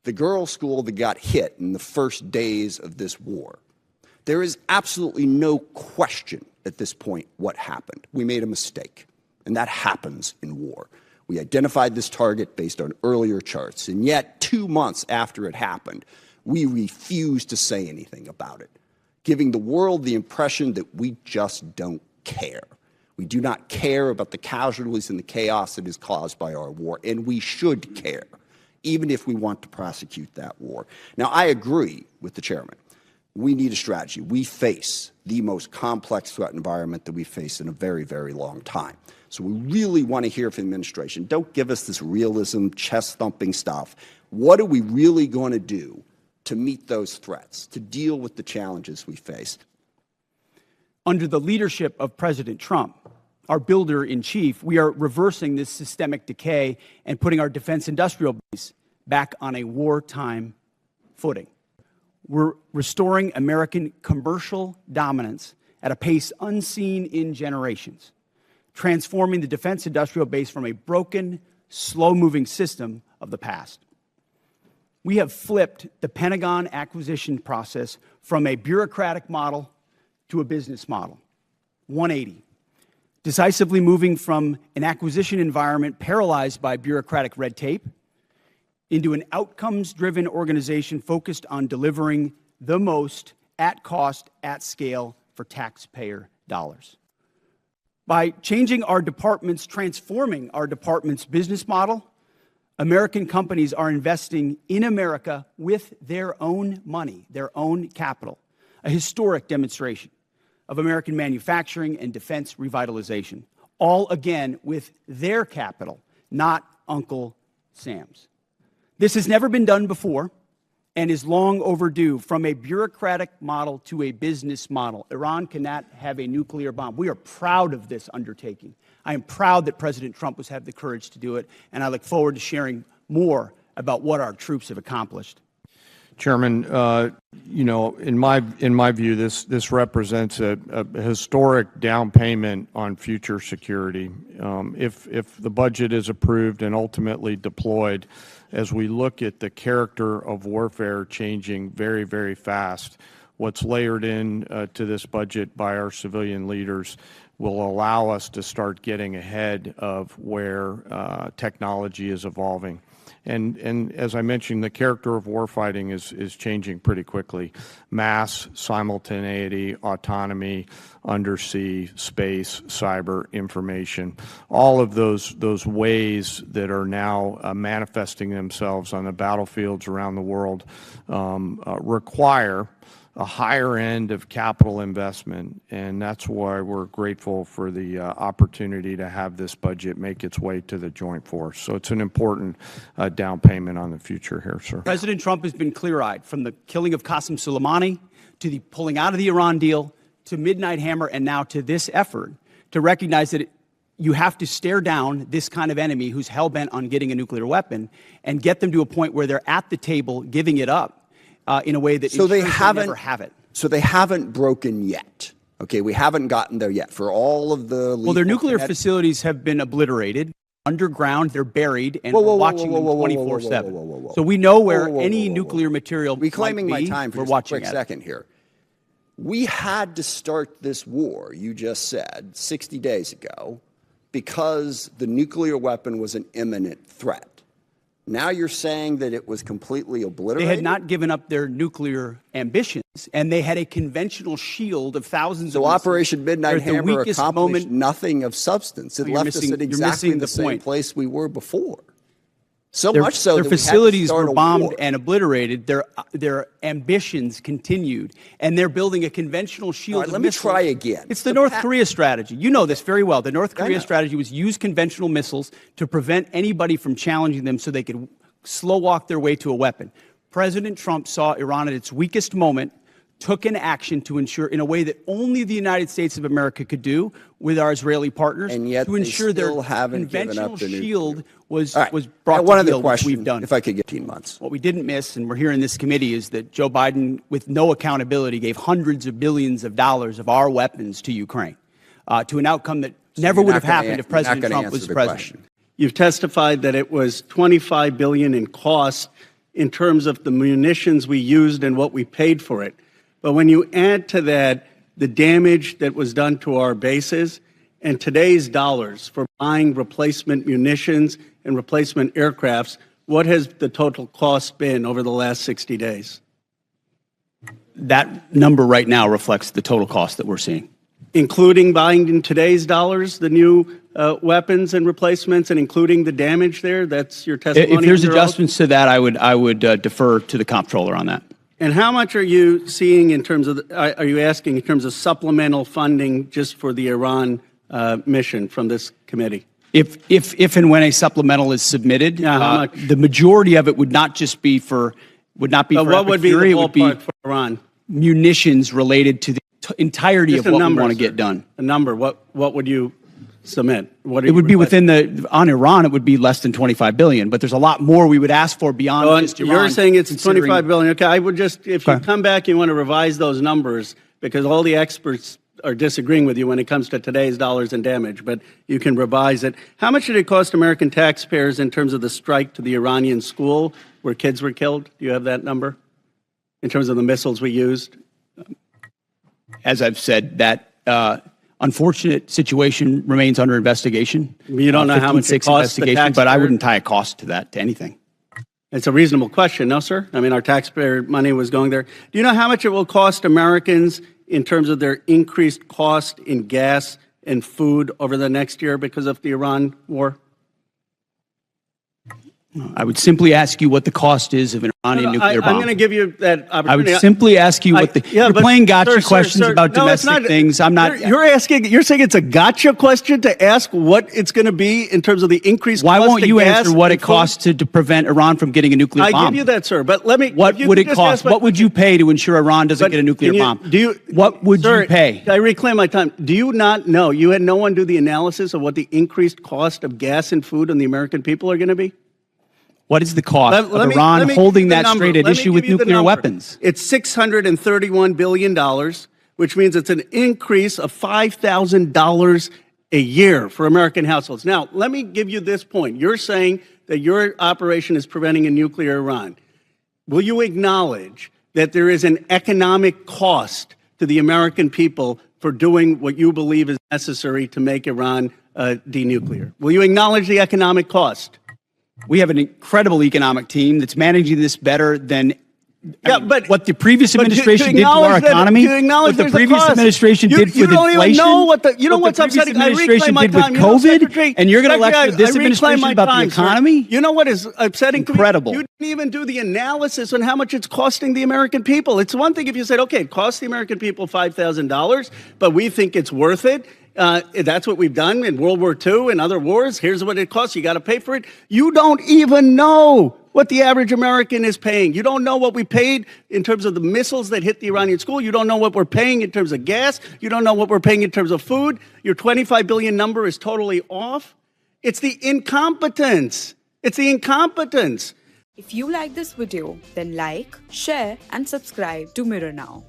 the girls' school that got hit in the first days of this war. There is absolutely no question at this point what happened. We made a mistake, and that happens in war. We identified this target based on earlier charts, and yet 2 months after it happened, we refused to say anything about it, giving the world the impression that we just don't care. We do not care about the casualties and the chaos that is caused by our war, and we should care, even if we want to prosecute that war. Now, I agree with the chairman. We need a strategy. We face the most complex threat environment that we've faced in a very, very long time. So we really want to hear from the administration. Don't give us this realism, chest-thumping stuff. What are we really going to do to meet those threats, to deal with the challenges we face? Under the leadership of President Trump, our builder-in-chief, we are reversing this systemic decay and putting our defense industrial base back on a wartime footing. We're restoring American commercial dominance at a pace unseen in generations, transforming the defense industrial base from a broken, slow-moving system of the past. We have flipped the Pentagon acquisition process from a bureaucratic model to a business model, 180, decisively moving from an acquisition environment paralyzed by bureaucratic red tape into an outcomes-driven organization focused on delivering the most at cost, at scale for taxpayer dollars. By changing our departments, transforming our department's business model, American companies are investing in America with their own money, their own capital, a historic demonstration of American manufacturing and defense revitalization, all again with their capital, not Uncle Sam's. This has never been done before and is long overdue. From a bureaucratic model to a business model, Iran cannot have a nuclear bomb. We are proud of this undertaking. I am proud that President Trump has had the courage to do it, and I look forward to sharing more about what our troops have accomplished. Chairman, in my view, this represents a historic down payment on future security. If the budget is approved and ultimately deployed, as we look at the character of warfare changing very, very fast, what's layered in to this budget by our civilian leaders will allow us to start getting ahead of where technology is evolving. And as I mentioned, the character of warfighting is changing pretty quickly. Mass, simultaneity, autonomy, undersea, space, cyber, information, all of those ways that are now manifesting themselves on the battlefields around the world require a higher end of capital investment, and that's why we're grateful for the opportunity to have this budget make its way to the joint force. So it's an important down payment on the future here, sir. President Trump has been clear-eyed, from the killing of Qasem Soleimani to the pulling out of the Iran deal to Midnight Hammer and now to this effort to recognize that you have to stare down this kind of enemy who's hell-bent on getting a nuclear weapon and get them to a point where they're at the table giving it up in a way that so they never have it. So they haven't broken yet. Okay, we haven't gotten there yet for all of the. Well, their nuclear facilities have been obliterated. Underground, they're buried, and we're watching them 24/7. So we know where any nuclear material reclaiming might be. my time for we're just watching a quick second here. We had to start this war, you just said, 60 days ago, because the nuclear weapon was an imminent threat. Now you're saying that it was completely obliterated? They had not given up their nuclear ambitions, and they had a conventional shield of thousands of missiles. So Operation Midnight Hammer accomplished nothing of substance. It left us at exactly the same place we were before. So much so that their facilities were bombed and obliterated. Their ambitions continued, and they're building a conventional shield. Let me try again. It's the North Korea strategy. You know this very well. The North Korea strategy was use conventional missiles to prevent anybody from challenging them so they could slow walk their way to a weapon. President Trump saw Iran at its weakest moment, took an action to ensure, in a way that only the United States of America could do with our Israeli partners, and yet to ensure their conventional shield was right. brought one to other heel, question, which we've done. If I could get 18 months. What we didn't miss, and we're here in this committee, is that Joe Biden, with no accountability, gave hundreds of billions of dollars of our weapons to Ukraine, to an outcome that never would have happened if President Trump was president. You've testified that it was $25 billion in cost in terms of the munitions we used and what we paid for it. But when you add to that the damage that was done to our bases and today's dollars for buying replacement munitions and replacement aircrafts, what has the total cost been over the last 60 days? That number right now reflects the total cost that we're seeing. Including buying in today's dollars the new weapons and replacements, and including the damage there? That's your testimony? If there's adjustments to that, I would defer to the comptroller on that. And how much are you seeing in terms of, are you asking in terms of supplemental funding just for the Iran mission from this committee? If and when a supplemental is submitted, the majority of it would not just be for, what would be the ballpark for Iran? Munitions related to the entirety just of what number, we want to get done. A number, what would you submit? What it would be within on Iran, it would be less than $25 billion, but there's a lot more we would ask for beyond just Iran. You're saying it's $25 billion. Okay, I would just, if you come back, you want to revise those numbers, because all the experts are disagreeing with you when it comes to today's dollars and damage, but you can revise it. How much did it cost American taxpayers in terms of the strike to the Iranian school where kids were killed? Do you have that number in terms of the missiles we used? As I've said, that unfortunate situation remains under investigation. You don't know how much it costs the taxpayer? But I wouldn't tie a cost to that, to anything. It's a reasonable question, no, sir? I mean, our taxpayer money was going there. Do you know how much it will cost Americans in terms of their increased cost in gas and food over the next year because of the Iran war? I would simply ask you what the cost is of an Iranian nuclear bomb. I'm going to give you that opportunity. I would simply ask you what you're playing gotcha questions about domestic things. I'm not. You're saying it's a gotcha question to ask what it's going to be in terms of the increased cost of gas. Why won't you answer what it costs to prevent Iran from getting a nuclear bomb? I give you that, sir. But let me. What would it cost? What would you pay to ensure Iran doesn't get a nuclear bomb? What would you pay? I reclaim my time. Do you not know? You had no one do the analysis of what the increased cost of gas and food on the American people are going to be? What is the cost of Iran holding that straight at issue with nuclear weapons? It's $631 billion, which means it's an increase of $5,000 a year for American households. Now, let me give you this point. You're saying that your operation is preventing a nuclear Iran. Will you acknowledge that there is an economic cost to the American people for doing what you believe is necessary to make Iran denuclear? Will you acknowledge the economic cost? We have an incredible economic team that's managing this better than but what the previous administration did to our economy. What the previous administration did with inflation. You know what's upsetting? I reclaim my time. Did with COVID, and you're going to lecture this administration about the economy? You know what is upsetting? Incredible. You didn't even do the analysis on how much it's costing the American people. It's one thing if you said, okay, it costs the American people $5,000, but we think it's worth it. That's what we've done in World War II and other wars. Here's what it costs. You got to pay for it. You don't even know what the average American is paying. You don't know what we paid in terms of the missiles that hit the Iranian school. You don't know what we're paying in terms of gas. You don't know what we're paying in terms of food. Your 25 billion number is totally off. It's the incompetence. It's the incompetence. If you like this video, then like, share and subscribe to Mirror Now.